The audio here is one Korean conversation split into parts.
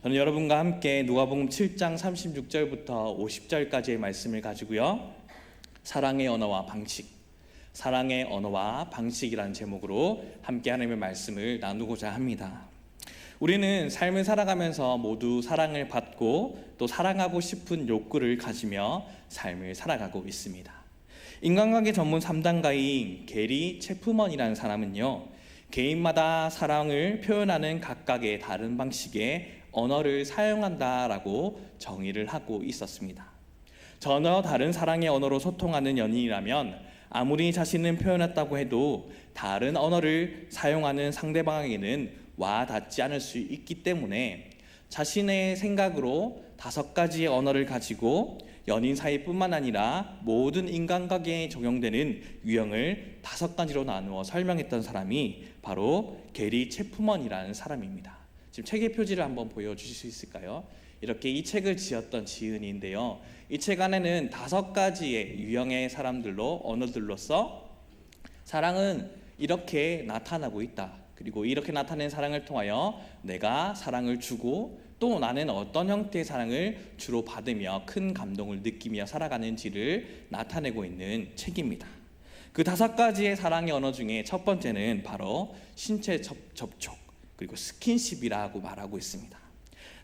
저는 여러분과 함께 누가복음 7장 36절부터 50절까지의 말씀을 가지고요, 사랑의 언어와 방식이라는 제목으로 함께 하나님의 말씀을 나누고자 합니다. 우리는 삶을 살아가면서 모두 사랑을 받고 또 사랑하고 싶은 욕구를 가지며 삶을 살아가고 있습니다. 인간관계 전문 3단가인 게리 체프먼이라는 사람은요, 개인마다 사랑을 표현하는 각각의 다른 방식의 언어를 사용한다라고 정의를 하고 있었습니다. 전혀 다른 사랑의 언어로 소통하는 연인이라면 아무리 자신은 표현했다고 해도 다른 언어를 사용하는 상대방에게는 와닿지 않을 수 있기 때문에 자신의 생각으로 5가지의 언어를 가지고 연인 사이뿐만 아니라 모든 인간관계에 적용되는 유형을 5가지로 나누어 설명했던 사람이 바로 게리 체프먼이라는 사람입니다. 지금 책의 표지를 한번 보여주실 수 있을까요? 이렇게 이 책을 지었던 지은이인데요, 이 책 안에는 5가지의 유형의 사람들로, 언어들로서 사랑은 이렇게 나타나고 있다, 그리고 이렇게 나타낸 사랑을 통하여 내가 사랑을 주고 또 나는 어떤 형태의 사랑을 주로 받으며 큰 감동을 느끼며 살아가는지를 나타내고 있는 책입니다. 그 5가지의 사랑의 언어 중에 첫 번째는 바로 신체 접촉, 그리고 스킨십이라고 말하고 있습니다.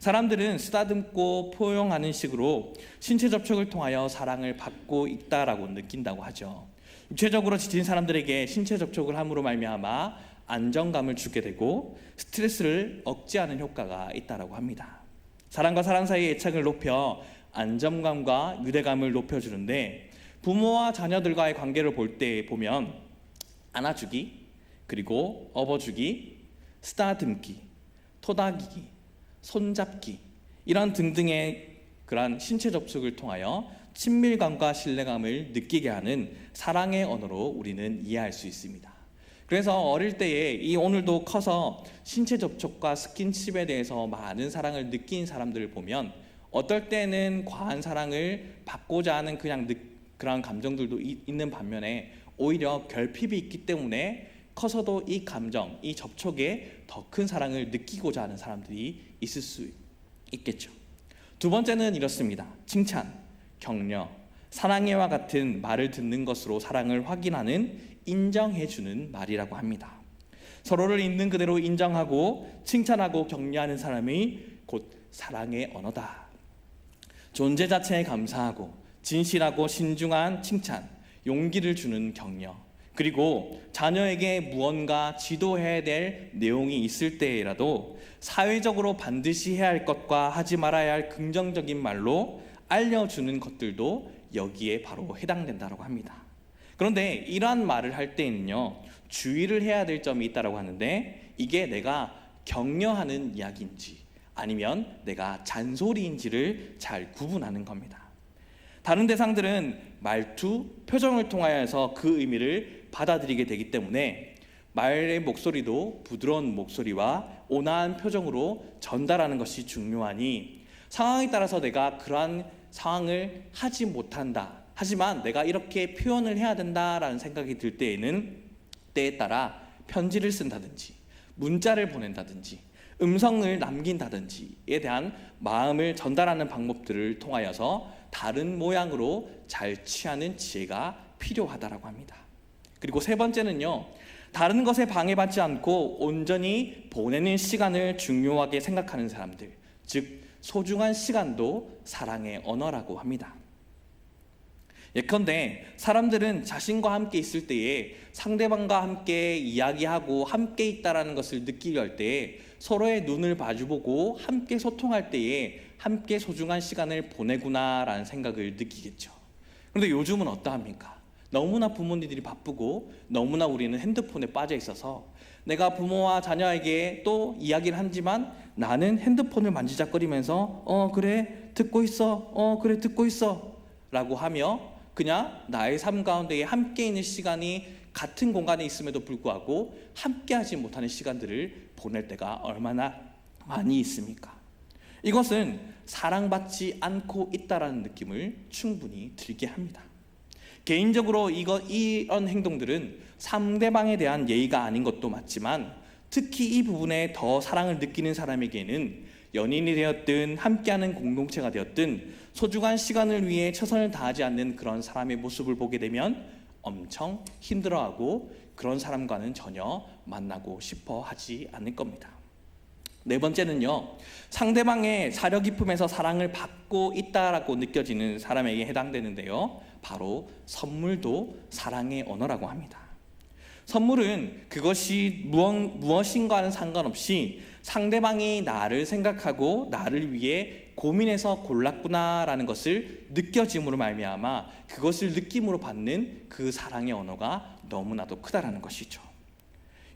사람들은 쓰다듬고 포용하는 식으로 신체 접촉을 통하여 사랑을 받고 있다라고 느낀다고 하죠. 육체적으로 지친 사람들에게 신체 접촉을 함으로 말미암아 안정감을 주게 되고 스트레스를 억제하는 효과가 있다고 합니다. 사람과 사람 사이의 애착을 높여 안정감과 유대감을 높여주는데, 부모와 자녀들과의 관계를 볼 때 보면 안아주기, 그리고 업어주기, 쓰다듬기, 토닥이기, 손잡기, 이런 등등의 그러한 신체 접촉을 통하여 친밀감과 신뢰감을 느끼게 하는 사랑의 언어로 우리는 이해할 수 있습니다. 그래서 어릴 때에 오늘도 커서 신체 접촉과 스킨십에 대해서 많은 사랑을 느낀 사람들을 보면 어떨 때는 과한 사랑을 받고자 하는 그런 감정들도 있는 반면에 오히려 결핍이 있기 때문에 커서도 이 감정, 이 접촉에 더 큰 사랑을 느끼고자 하는 사람들이 있을 수 있겠죠. 2번째는 이렇습니다. 칭찬, 격려, 사랑해와 같은 말을 듣는 것으로 사랑을 확인하는, 인정해주는 말이라고 합니다. 서로를 있는 그대로 인정하고 칭찬하고 격려하는 사람이 곧 사랑의 언어다. 존재 자체에 감사하고 진실하고 신중한 칭찬, 용기를 주는 격려, 그리고 자녀에게 무언가 지도해야 될 내용이 있을 때라도 사회적으로 반드시 해야 할 것과 하지 말아야 할 긍정적인 말로 알려주는 것들도 여기에 바로 해당된다고 합니다. 그런데 이러한 말을 할 때는요, 주의를 해야 될 점이 있다고 하는데, 이게 내가 격려하는 이야기인지 아니면 내가 잔소리인지를 잘 구분하는 겁니다. 다른 대상들은 말투, 표정을 통하여서 그 의미를 받아들이게 되기 때문에 말의 목소리도 부드러운 목소리와 온화한 표정으로 전달하는 것이 중요하니, 상황에 따라서 내가 그러한 상황을 하지 못한다, 하지만 내가 이렇게 표현을 해야 된다라는 생각이 들 때에는 때에 따라 편지를 쓴다든지 문자를 보낸다든지 음성을 남긴다든지에 대한 마음을 전달하는 방법들을 통하여서 다른 모양으로 잘 취하는 지혜가 필요하다고 합니다. 그리고 3번째는요, 다른 것에 방해받지 않고 온전히 보내는 시간을 중요하게 생각하는 사람들, 즉 소중한 시간도 사랑의 언어라고 합니다. 예컨대 사람들은 자신과 함께 있을 때에 상대방과 함께 이야기하고 함께 있다라는 것을 느끼려 할 때에 서로의 눈을 마주보고 함께 소통할 때에 함께 소중한 시간을 보내구나라는 생각을 느끼겠죠. 그런데 요즘은 어떠합니까? 너무나 부모님들이 바쁘고 너무나 우리는 핸드폰에 빠져 있어서 내가 부모와 자녀에게 또 이야기를 하지만 나는 핸드폰을 만지작거리면서 그래 듣고 있어, 그래 듣고 있어 라고 하며 그냥 나의 삶 가운데에 함께 있는 시간이 같은 공간에 있음에도 불구하고 함께 하지 못하는 시간들을 보낼 때가 얼마나 많이 있습니까? 이것은 사랑받지 않고 있다라는 느낌을 충분히 들게 합니다. 개인적으로 이런 행동들은 상대방에 대한 예의가 아닌 것도 맞지만 특히 이 부분에 더 사랑을 느끼는 사람에게는 연인이 되었든 함께하는 공동체가 되었든 소중한 시간을 위해 최선을 다하지 않는 그런 사람의 모습을 보게 되면 엄청 힘들어하고 그런 사람과는 전혀 만나고 싶어 하지 않을 겁니다. 네 번째는요, 상대방의 사려 깊음에서 사랑을 받고 있다라고 느껴지는 사람에게 해당되는데요, 바로 선물도 사랑의 언어라고 합니다. 선물은 그것이 무엇인가는 상관없이 상대방이 나를 생각하고 나를 위해 고민해서 골랐구나라는 것을 느껴짐으로 말미암아 그것을 느낌으로 받는 그 사랑의 언어가 너무나도 크다라는 것이죠.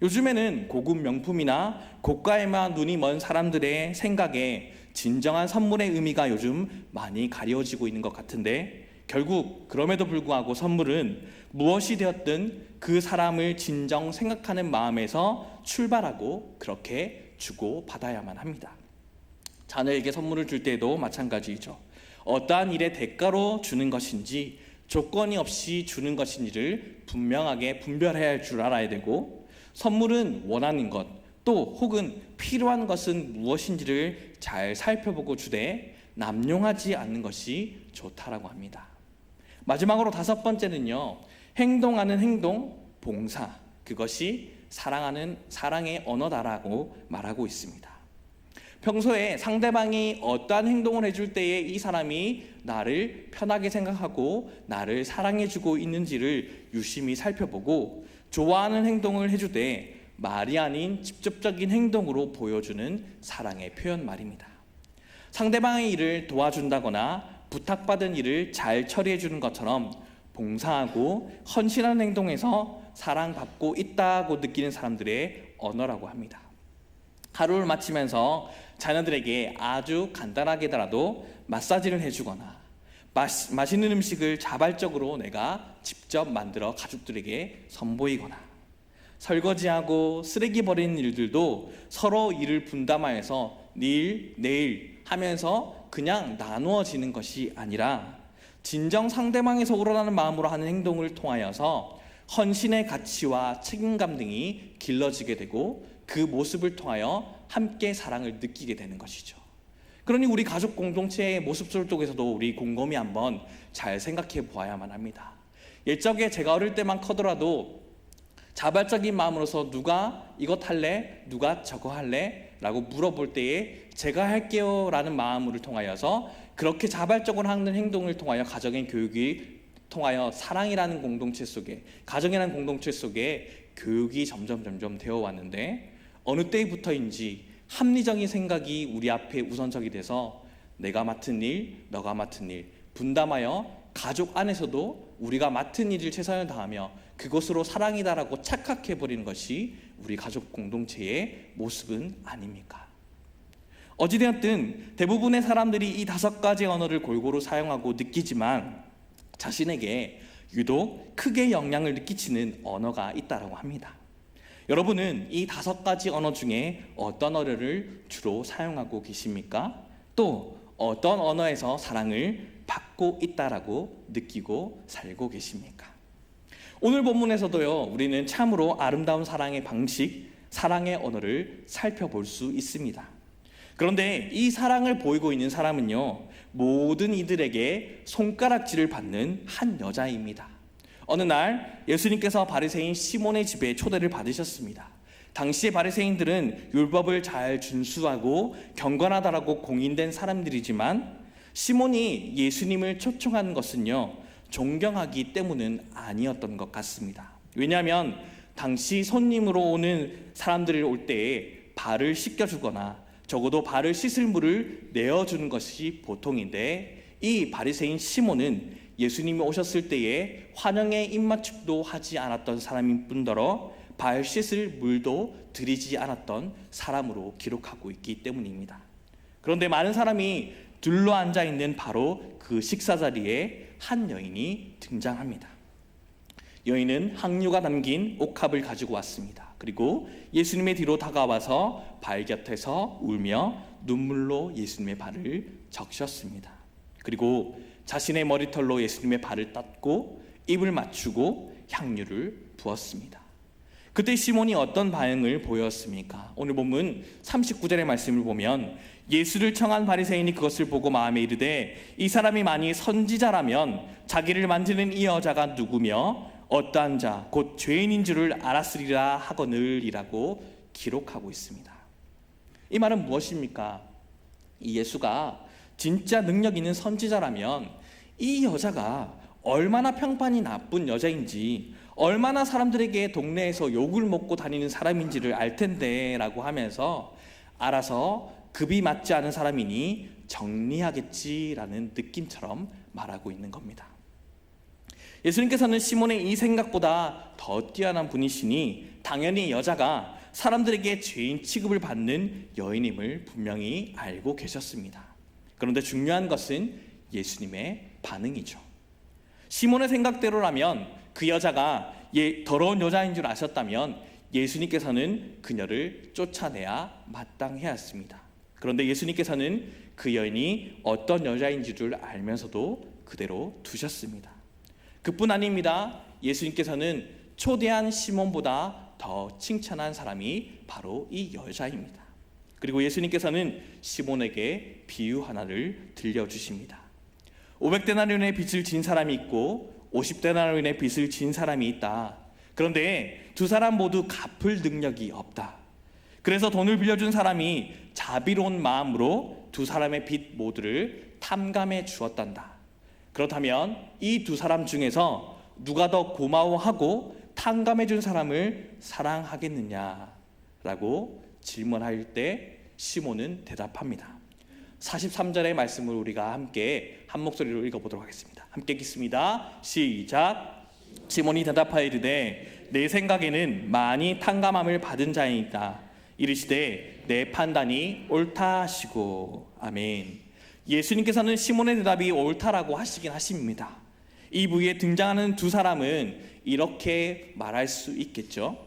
요즘에는 고급 명품이나 고가에만 눈이 먼 사람들의 생각에 진정한 선물의 의미가 요즘 많이 가려지고 있는 것 같은데, 결국 그럼에도 불구하고 선물은 무엇이 되었든 그 사람을 진정 생각하는 마음에서 출발하고 그렇게 주고 받아야만 합니다. 자녀에게 선물을 줄 때도 마찬가지이죠. 어떠한 일의 대가로 주는 것인지 조건이 없이 주는 것인지를 분명하게 분별해야 할 줄 알아야 되고, 선물은 원하는 것 또 혹은 필요한 것은 무엇인지를 잘 살펴보고 주되 남용하지 않는 것이 좋다라고 합니다. 마지막으로 다섯 번째는요, 행동하는 행동, 봉사, 그것이 사랑의 언어다라고 말하고 있습니다. 평소에 상대방이 어떠한 행동을 해줄 때에 이 사람이 나를 편하게 생각하고 나를 사랑해주고 있는지를 유심히 살펴보고 좋아하는 행동을 해주되 말이 아닌 직접적인 행동으로 보여주는 사랑의 표현 말입니다. 상대방의 일을 도와준다거나 부탁받은 일을 잘 처리해주는 것처럼 봉사하고 헌신하는 행동에서 사랑받고 있다고 느끼는 사람들의 언어라고 합니다. 하루를 마치면서 자녀들에게 아주 간단하게라도 마사지를 해주거나 맛있는 음식을 자발적으로 내가 직접 만들어 가족들에게 선보이거나, 설거지하고 쓰레기 버리는 일들도 서로 일을 분담하여서 내일 하면서 그냥 나누어지는 것이 아니라 진정 상대방에서 우러나는 마음으로 하는 행동을 통하여서 헌신의 가치와 책임감 등이 길러지게 되고 그 모습을 통하여 함께 사랑을 느끼게 되는 것이죠. 그러니 우리 가족 공동체의 모습 속에서도 우리 곰곰이 한번 잘 생각해 보아야만 합니다. 옛적에 제가 어릴 때만 커더라도 자발적인 마음으로서 누가 이것 할래? 누가 저거 할래? 라고 물어볼 때에 제가 할게요 라는 마음을 통하여서 그렇게 자발적으로 하는 행동을 통하여 가정의 교육이 통하여 사랑이라는 공동체 속에, 가정이라는 공동체 속에 교육이 점점 되어 왔는데, 어느 때부터인지 합리적인 생각이 우리 앞에 우선적이 돼서 내가 맡은 일, 너가 맡은 일 분담하여 가족 안에서도 우리가 맡은 일을 최선을 다하며 그것으로 사랑이다라고 착각해버리는 것이 우리 가족 공동체의 모습은 아닙니까? 어찌되었든 대부분의 사람들이 이 5가지 언어를 골고루 사용하고 느끼지만 자신에게 유독 크게 영향을 끼치는 언어가 있다고 합니다. 여러분은 이 5가지 언어 중에 어떤 언어를 주로 사용하고 계십니까? 또 어떤 언어에서 사랑을 받고 있다라고 느끼고 살고 계십니까? 오늘 본문에서도요, 우리는 참으로 아름다운 사랑의 방식, 사랑의 언어를 살펴볼 수 있습니다. 그런데 이 사랑을 보이고 있는 사람은요, 모든 이들에게 손가락질을 받는 한 여자입니다. 어느 날 예수님께서 바리새인 시몬의 집에 초대를 받으셨습니다. 당시의 바리새인들은 율법을 잘 준수하고 경건하다라고 공인된 사람들이지만 시몬이 예수님을 초청한 것은요, 존경하기 때문은 아니었던 것 같습니다. 왜냐하면 당시 손님으로 오는 사람들이 올 때에 발을 씻겨주거나 적어도 발을 씻을 물을 내어주는 것이 보통인데, 이 바리새인 시몬은 예수님이 오셨을 때에 환영의 입맞춤도 하지 않았던 사람인 뿐더러 발 씻을 물도 드리지 않았던 사람으로 기록하고 있기 때문입니다. 그런데 많은 사람이 둘러앉아 있는 바로 그 식사 자리에 한 여인이 등장합니다. 여인은 항류가 담긴 옥합을 가지고 왔습니다. 그리고 예수님의 뒤로 다가와서 발 곁에서 울며 눈물로 예수님의 발을 적셨습니다. 그리고 자신의 머리털로 예수님의 발을 닦고 입을 맞추고 향유를 부었습니다. 그때 시몬이 어떤 반응을 보였습니까? 오늘 본문 39절의 말씀을 보면 예수를 청한 바리새인이 그것을 보고 마음에 이르되 이 사람이 만일 선지자라면 자기를 만지는 이 여자가 누구며 어떠한 자 곧 죄인인 줄을 알았으리라 하거늘이라고 기록하고 있습니다. 이 말은 무엇입니까? 이 예수가 진짜 능력 있는 선지자라면 이 여자가 얼마나 평판이 나쁜 여자인지, 얼마나 사람들에게 동네에서 욕을 먹고 다니는 사람인지를 알 텐데 라고 하면서 알아서 급이 맞지 않은 사람이니 정리하겠지라는 느낌처럼 말하고 있는 겁니다. 예수님께서는 시몬의 이 생각보다 더 뛰어난 분이시니 당연히 여자가 사람들에게 죄인 취급을 받는 여인임을 분명히 알고 계셨습니다. 그런데 중요한 것은 예수님의 반응이죠. 시몬의 생각대로라면 그 여자가 더러운 여자인 줄 아셨다면 예수님께서는 그녀를 쫓아내야 마땅해야 했습니다. 그런데 예수님께서는 그 여인이 어떤 여자인 줄 알면서도 그대로 두셨습니다. 그뿐 아닙니다. 예수님께서는 초대한 시몬보다 더 칭찬한 사람이 바로 이 여자입니다. 그리고 예수님께서는 시몬에게 비유 하나를 들려주십니다. 500데나리온의 빚을 진 사람이 있고 50데나리온의 빚을 진 사람이 있다. 그런데 두 사람 모두 갚을 능력이 없다. 그래서 돈을 빌려준 사람이 자비로운 마음으로 두 사람의 빚 모두를 탕감해 주었단다. 그렇다면 이 두 사람 중에서 누가 더 고마워하고 탕감해 준 사람을 사랑하겠느냐라고 질문할 때 시몬은 대답합니다. 43절의 말씀을 우리가 함께 한 목소리로 읽어보도록 하겠습니다. 함께 읽겠습니다. 시작. 시몬이 대답하여 이르되 내 생각에는 많이 탕감함을 받은 자이다. 이르시되 내 판단이 옳다 하시고. 아멘. 예수님께서는 시몬의 대답이 옳다라고 하시긴 하십니다. 이 부위에 등장하는 두 사람은 이렇게 말할 수 있겠죠.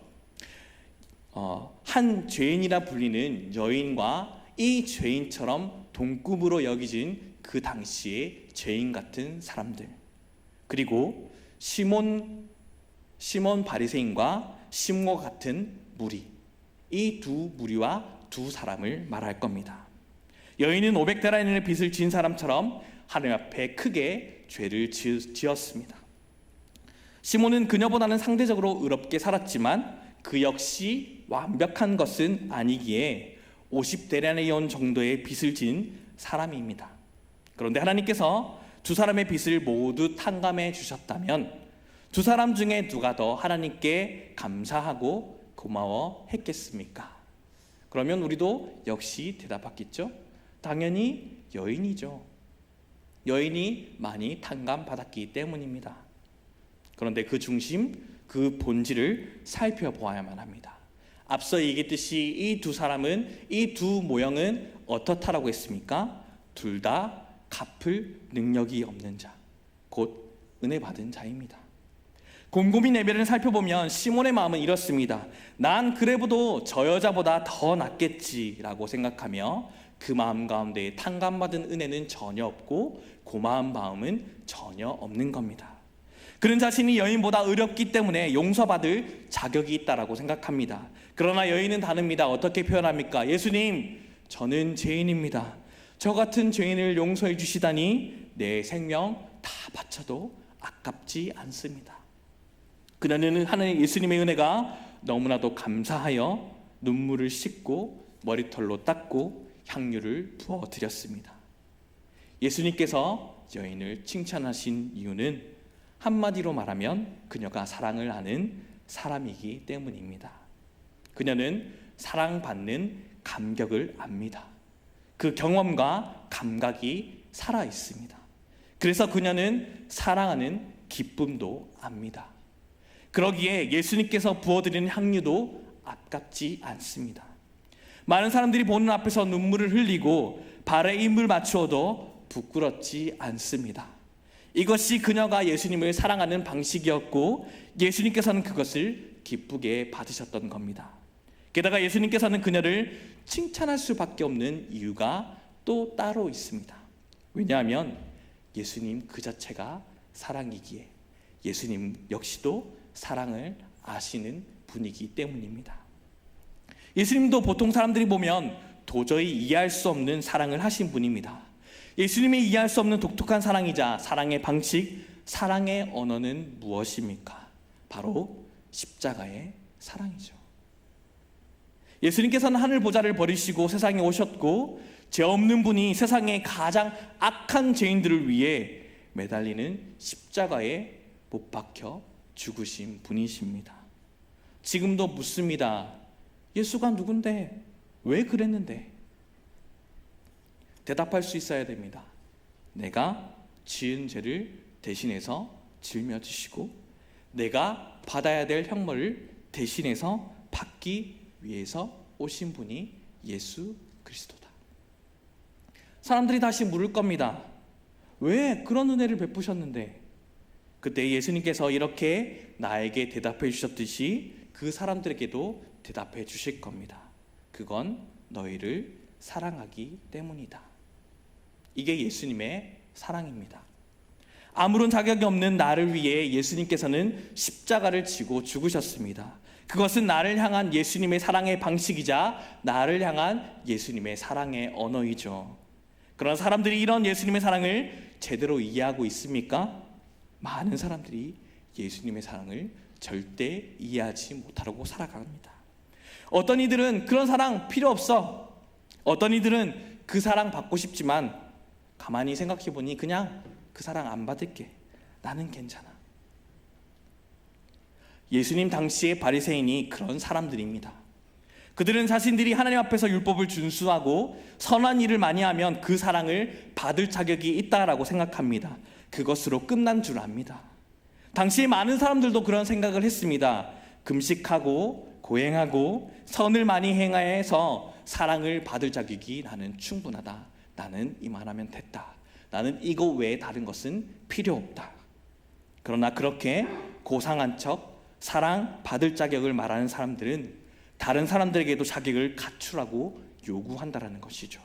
한 죄인이라 불리는 여인과 이 죄인처럼 동급으로 여기진 그 당시의 죄인 같은 사람들, 그리고 시몬 바리새인과 시몬과 같은 무리, 이 두 무리와 두 사람을 말할 겁니다. 여인은 500데나리온의 빚을 진 사람처럼 하나님 앞에 크게 죄를 지었습니다. 시몬은 그녀보다는 상대적으로 의롭게 살았지만 그 역시 완벽한 것은 아니기에 50데나리온 정도의 빚을 진 사람입니다. 그런데 하나님께서 두 사람의 빚을 모두 탕감해 주셨다면 두 사람 중에 누가 더 하나님께 감사하고 고마워했겠습니까? 그러면 우리도 역시 대답하겠죠? 당연히 여인이죠. 여인이 많이 탕감받았기 때문입니다. 그런데 그 중심, 그 본질을 살펴보아야만 합니다. 앞서 얘기했듯이 이 두 사람은, 이 두 모형은 어떻다라고 했습니까? 둘 다 갚을 능력이 없는 자, 곧 은혜 받은 자입니다. 곰곰이 내면을 살펴보면 시몬의 마음은 이렇습니다. 난 그래도 저 여자보다 더 낫겠지라고 생각하며 그 마음 가운데 탕감받은 은혜는 전혀 없고 고마운 마음은 전혀 없는 겁니다. 그는 자신이 여인보다 의롭기 때문에 용서받을 자격이 있다라고 생각합니다. 그러나 여인은 다릅니다. 어떻게 표현합니까? 예수님, 저는 죄인입니다. 저 같은 죄인을 용서해 주시다니 내 생명 다 바쳐도 아깝지 않습니다. 그녀는 하나님 예수님의 은혜가 너무나도 감사하여 눈물을 씻고 머리털로 닦고 향유를 부어드렸습니다. 예수님께서 여인을 칭찬하신 이유는 한마디로 말하면 그녀가 사랑을 아는 사람이기 때문입니다. 그녀는 사랑받는 감격을 압니다. 그 경험과 감각이 살아 있습니다. 그래서 그녀는 사랑하는 기쁨도 압니다. 그러기에 예수님께서 부어드리는 향유도 아깝지 않습니다. 많은 사람들이 보는 앞에서 눈물을 흘리고 발에 입을 맞추어도 부끄럽지 않습니다. 이것이 그녀가 예수님을 사랑하는 방식이었고 예수님께서는 그것을 기쁘게 받으셨던 겁니다. 게다가 예수님께서는 그녀를 칭찬할 수밖에 없는 이유가 또 따로 있습니다. 왜냐하면 예수님 그 자체가 사랑이기에 예수님 역시도 사랑을 아시는 분이기 때문입니다. 예수님도 보통 사람들이 보면 도저히 이해할 수 없는 사랑을 하신 분입니다. 예수님이 이해할 수 없는 독특한 사랑이자 사랑의 방식, 사랑의 언어는 무엇입니까? 바로 십자가의 사랑이죠. 예수님께서는 하늘 보좌를 버리시고 세상에 오셨고, 죄 없는 분이 세상의 가장 악한 죄인들을 위해 매달리는 십자가에 못 박혀 죽으신 분이십니다. 지금도 묻습니다. 예수가 누군데? 왜 그랬는데? 대답할 수 있어야 됩니다. 내가 지은 죄를 대신해서 짊어지시고 내가 받아야 될 형벌을 대신해서 받기 위해서 오신 분이 예수 그리스도다. 사람들이 다시 물을 겁니다. 왜 그런 은혜를 베푸셨는데? 그때 예수님께서 이렇게 나에게 대답해 주셨듯이 그 사람들에게도 대답해 주실 겁니다. 그건 너희를 사랑하기 때문이다. 이게 예수님의 사랑입니다. 아무런 자격이 없는 나를 위해 예수님께서는 십자가를 지고 죽으셨습니다. 그것은 나를 향한 예수님의 사랑의 방식이자 나를 향한 예수님의 사랑의 언어이죠. 그러나 사람들이 이런 예수님의 사랑을 제대로 이해하고 있습니까? 많은 사람들이 예수님의 사랑을 절대 이해하지 못하고 살아갑니다. 어떤 이들은 그런 사랑 필요 없어. 어떤 이들은 그 사랑 받고 싶지만 가만히 생각해 보니 그냥 그 사랑 안 받을게. 나는 괜찮아. 예수님 당시의 바리새인이 그런 사람들입니다. 그들은 자신들이 하나님 앞에서 율법을 준수하고 선한 일을 많이 하면 그 사랑을 받을 자격이 있다라고 생각합니다. 그것으로 끝난 줄 압니다. 당시에 많은 사람들도 그런 생각을 했습니다. 금식하고 고행하고 선을 많이 행해서 사랑을 받을 자격이 나는 충분하다. 나는 이만하면 됐다. 나는 이거 외에 다른 것은 필요 없다. 그러나 그렇게 고상한 척 사랑 받을 자격을 말하는 사람들은 다른 사람들에게도 자격을 갖추라고 요구한다라는 것이죠.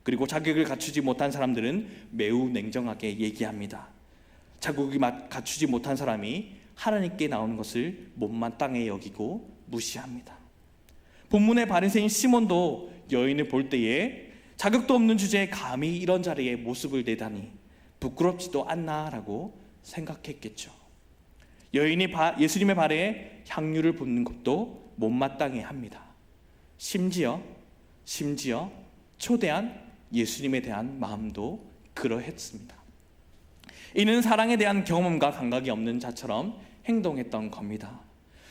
그리고 자격을 갖추지 못한 사람들은 매우 냉정하게 얘기합니다. 자격이 갖추지 못한 사람이 하나님께 나오는 것을 못마땅해 여기고 무시합니다. 본문의 바리새인 시몬도 여인을 볼 때에 자격도 없는 주제에 감히 이런 자리에 모습을 내다니 부끄럽지도 않나라고 생각했겠죠. 여인이 예수님의 발에 향유를 붓는 것도 못마땅해 합니다. 심지어 초대한 예수님에 대한 마음도 그러했습니다. 이는 사랑에 대한 경험과 감각이 없는 자처럼 행동했던 겁니다.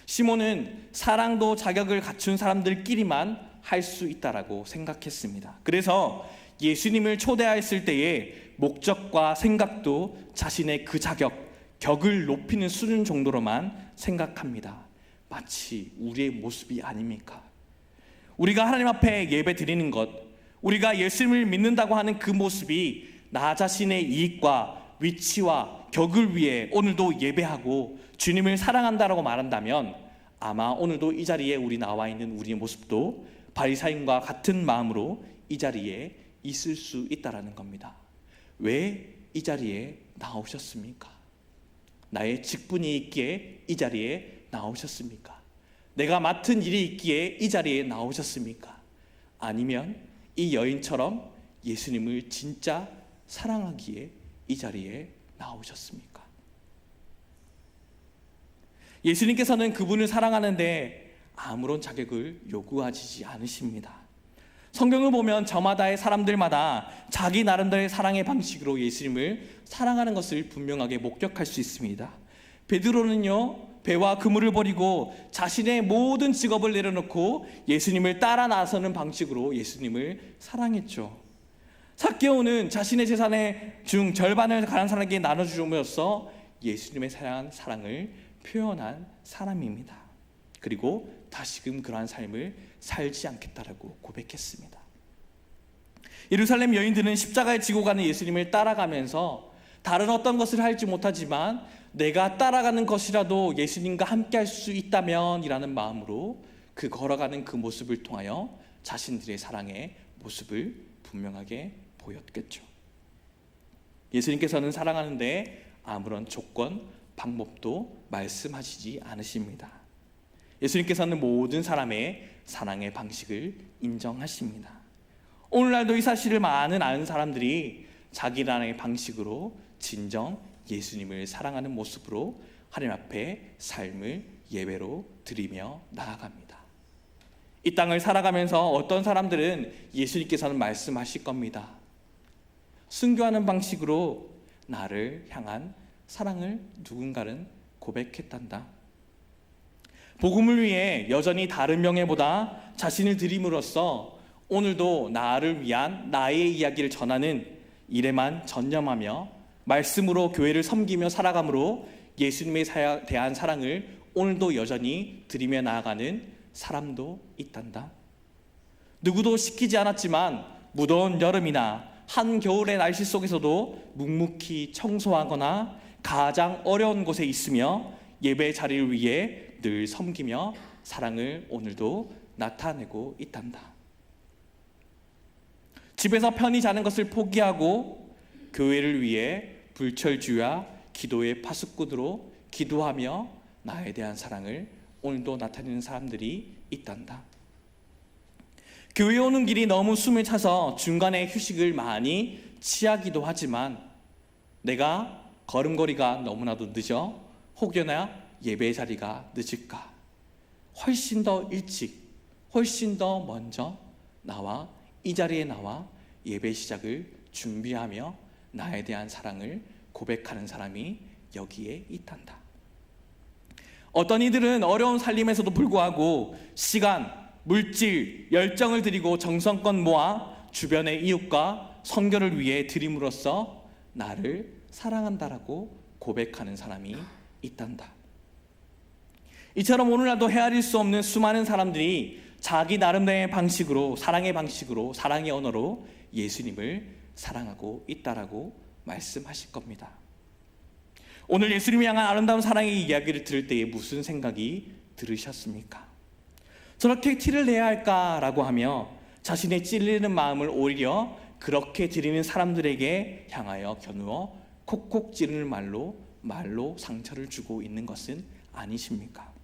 시몬은 사랑도 자격을 갖춘 사람들끼리만 할 수 있다라고 생각했습니다. 그래서 예수님을 초대했을 때의 목적과 생각도 자신의 그 격을 높이는 수준 정도로만 생각합니다. 마치 우리의 모습이 아닙니까? 우리가 하나님 앞에 예배 드리는 것, 우리가 예수님을 믿는다고 하는 그 모습이 나 자신의 이익과 위치와 격을 위해 오늘도 예배하고 주님을 사랑한다라고 말한다면 아마 오늘도 이 자리에 우리 나와 있는 우리의 모습도 바리새인과 같은 마음으로 이 자리에 있을 수 있다라는 겁니다. 왜 이 자리에 나오셨습니까? 나의 직분이 있기에 이 자리에 나오셨습니까? 내가 맡은 일이 있기에 이 자리에 나오셨습니까? 아니면 이 여인처럼 예수님을 진짜 사랑하기에 이 자리에 나오셨습니까? 예수님께서는 그분을 사랑하는데 아무런 자격을 요구하지 않으십니다. 성경을 보면 저마다의 사람들마다 자기 나름대로의 사랑의 방식으로 예수님을 사랑하는 것을 분명하게 목격할 수 있습니다. 베드로는요, 배와 그물을 버리고 자신의 모든 직업을 내려놓고 예수님을 따라 나서는 방식으로 예수님을 사랑했죠. 삭개오는 자신의 재산의 중 절반을 가난한 사람에게 나눠줌으로써 예수님의 사랑을 표현한 사람입니다. 그리고 다시금 그러한 삶을 살지 않겠다라고 고백했습니다. 예루살렘 여인들은 십자가에 지고 가는 예수님을 따라가면서 다른 어떤 것을 할지 못하지만 내가 따라가는 것이라도 예수님과 함께 할 수 있다면 이라는 마음으로 그 걸어가는 그 모습을 통하여 자신들의 사랑의 모습을 분명하게 보였겠죠. 예수님께서는 사랑하는데 아무런 조건, 방법도 말씀하시지 않으십니다. 예수님께서는 모든 사람의 사랑의 방식을 인정하십니다. 오늘날도 이 사실을 많은 아는 사람들이 자기 나라의 방식으로 진정 예수님을 사랑하는 모습으로 하나님 앞에 삶을 예배로 드리며 나아갑니다. 이 땅을 살아가면서 어떤 사람들은 예수님께서는 말씀하실 겁니다. 순교하는 방식으로 나를 향한 사랑을 누군가는 고백했단다. 복음을 위해 여전히 다른 명예보다 자신을 드림으로써 오늘도 나를 위한 나의 이야기를 전하는 일에만 전념하며 말씀으로 교회를 섬기며 살아감으로 예수님에 대한 사랑을 오늘도 여전히 드리며 나아가는 사람도 있단다. 누구도 시키지 않았지만 무더운 여름이나 한겨울의 날씨 속에서도 묵묵히 청소하거나 가장 어려운 곳에 있으며 예배 자리를 위해 늘 섬기며 사랑을 오늘도 나타내고 있단다. 집에서 편히 자는 것을 포기하고 교회를 위해 불철주야 기도의 파수꾼으로 기도하며 나에 대한 사랑을 오늘도 나타내는 사람들이 있단다. 교회 오는 길이 너무 숨을 차서 중간에 휴식을 많이 취하기도 하지만 내가 걸음걸이가 너무나도 늦어 혹여나 예배 자리가 늦을까 훨씬 더 일찍 훨씬 더 먼저 나와 이 자리에 나와 예배 시작을 준비하며 나에 대한 사랑을 고백하는 사람이 여기에 있단다. 어떤 이들은 어려운 살림에서도 불구하고 시간, 물질, 열정을 들이고 정성껏 모아 주변의 이웃과 선교를 위해 드림으로써 나를 사랑한다라고 고백하는 사람이 있단다. 이처럼 오늘날도 헤아릴 수 없는 수많은 사람들이 자기 나름대로의 방식으로 사랑의 방식으로 사랑의 언어로 예수님을 사랑하고 있다라고 말씀하실 겁니다. 오늘 예수님을 향한 아름다운 사랑의 이야기를 들을 때에 무슨 생각이 들으셨습니까? 저렇게 티를 내야 할까라고 하며 자신의 찔리는 마음을 오히려 그렇게 드리는 사람들에게 향하여 겨누어 콕콕 찌르는 말로 상처를 주고 있는 것은 아니십니까?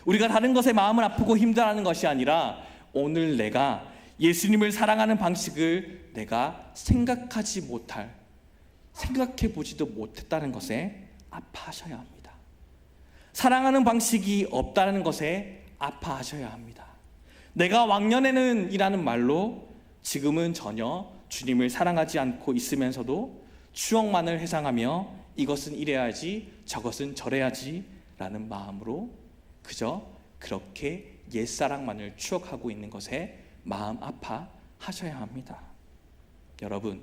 우리가 다른 것에 마음을 아프고 힘들어하는 것이 아니라 오늘 내가 예수님을 사랑하는 방식을 내가 생각해 보지도 못했다는 것에 아파하셔야 합니다. 사랑하는 방식이 없다는 것에 아파하셔야 합니다. 내가 왕년에는 이라는 말로 지금은 전혀 주님을 사랑하지 않고 있으면서도 추억만을 회상하며 이것은 이래야지 저것은 저래야지 라는 마음으로 그저 그렇게 옛사랑만을 추억하고 있는 것에 마음 아파하셔야 합니다. 여러분,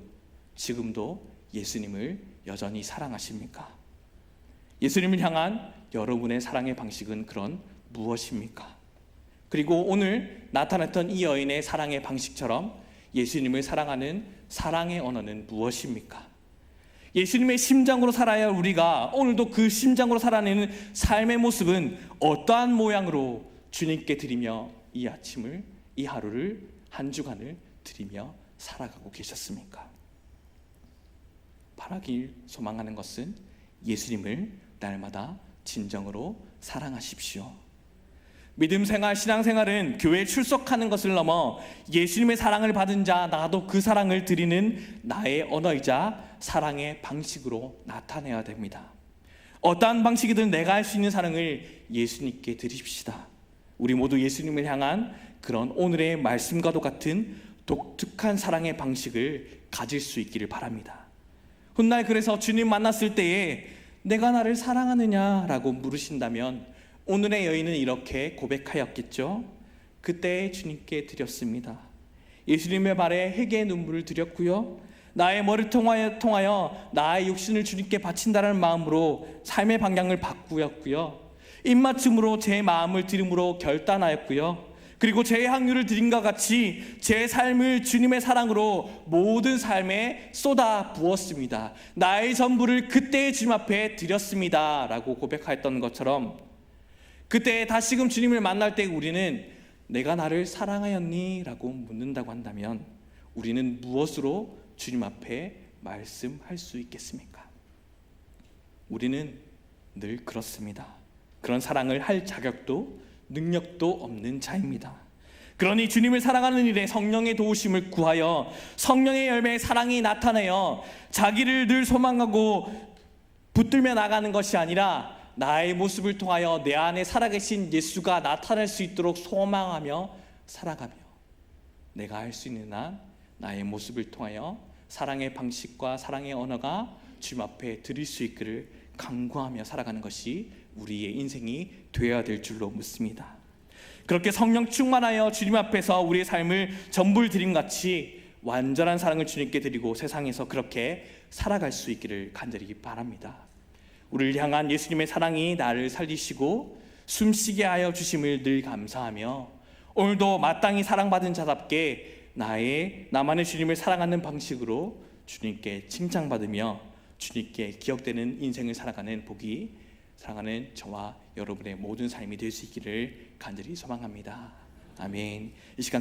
지금도 예수님을 여전히 사랑하십니까? 예수님을 향한 여러분의 사랑의 방식은 그런 무엇입니까? 그리고 오늘 나타났던 이 여인의 사랑의 방식처럼 예수님을 사랑하는 사랑의 언어는 무엇입니까? 예수님의 심장으로 살아야 할 우리가 오늘도 그 심장으로 살아내는 삶의 모습은 어떠한 모양으로 주님께 드리며 이 아침을, 이 하루를, 한 주간을 드리며 살아가고 계셨습니까? 바라길 소망하는 것은 예수님을 날마다 진정으로 사랑하십시오. 믿음 생활, 신앙 생활은 교회에 출석하는 것을 넘어 예수님의 사랑을 받은 자, 나도 그 사랑을 드리는 나의 언어이자 사랑의 방식으로 나타내야 됩니다. 어떠한 방식이든 내가 할 수 있는 사랑을 예수님께 드립시다. 우리 모두 예수님을 향한 그런 오늘의 말씀과도 같은 독특한 사랑의 방식을 가질 수 있기를 바랍니다. 훗날 그래서 주님 만났을 때에 내가 나를 사랑하느냐라고 물으신다면 오늘의 여인은 이렇게 고백하였겠죠. 그때 주님께 드렸습니다. 예수님의 발에 회개의 눈물을 드렸고요. 나의 머리를 통하여 나의 육신을 주님께 바친다는 마음으로 삶의 방향을 바꾸었고요. 입맞춤으로 제 마음을 드림으로 결단하였고요. 그리고 제 향유를 드림과 같이 제 삶을 주님의 사랑으로 모든 삶에 쏟아 부었습니다. 나의 전부를 그때의 주님 앞에 드렸습니다 라고 고백하였던 것처럼 그때 다시금 주님을 만날 때 우리는 내가 나를 사랑하였니? 라고 묻는다고 한다면 우리는 무엇으로 주님 앞에 말씀할 수 있겠습니까? 우리는 늘 그렇습니다. 그런 사랑을 할 자격도 능력도 없는 자입니다. 그러니 주님을 사랑하는 일에 성령의 도우심을 구하여 성령의 열매의 사랑이 나타내어 자기를 늘 소망하고 붙들며 나가는 것이 아니라 나의 모습을 통하여 내 안에 살아계신 예수가 나타날 수 있도록 소망하며 살아가며, 내가 할 수 있는 한 나의 모습을 통하여 사랑의 방식과 사랑의 언어가 주님 앞에 드릴 수 있기를 간구하며 살아가는 것이 우리의 인생이 되어야 될 줄로 믿습니다. 그렇게 성령 충만하여 주님 앞에서 우리의 삶을 전부를 드림같이 완전한 사랑을 주님께 드리고 세상에서 그렇게 살아갈 수 있기를 간절히 바랍니다. 우리를 향한 예수님의 사랑이 나를 살리시고 숨쉬게 하여 주심을 늘 감사하며, 오늘도 마땅히 사랑받은 자답게 나만의 주님을 사랑하는 방식으로 주님께 칭찬받으며 주님께 기억되는 인생을 살아가는 복이 사랑하는 저와 여러분의 모든 삶이 될 수 있기를 간절히 소망합니다. 아멘. 이 시간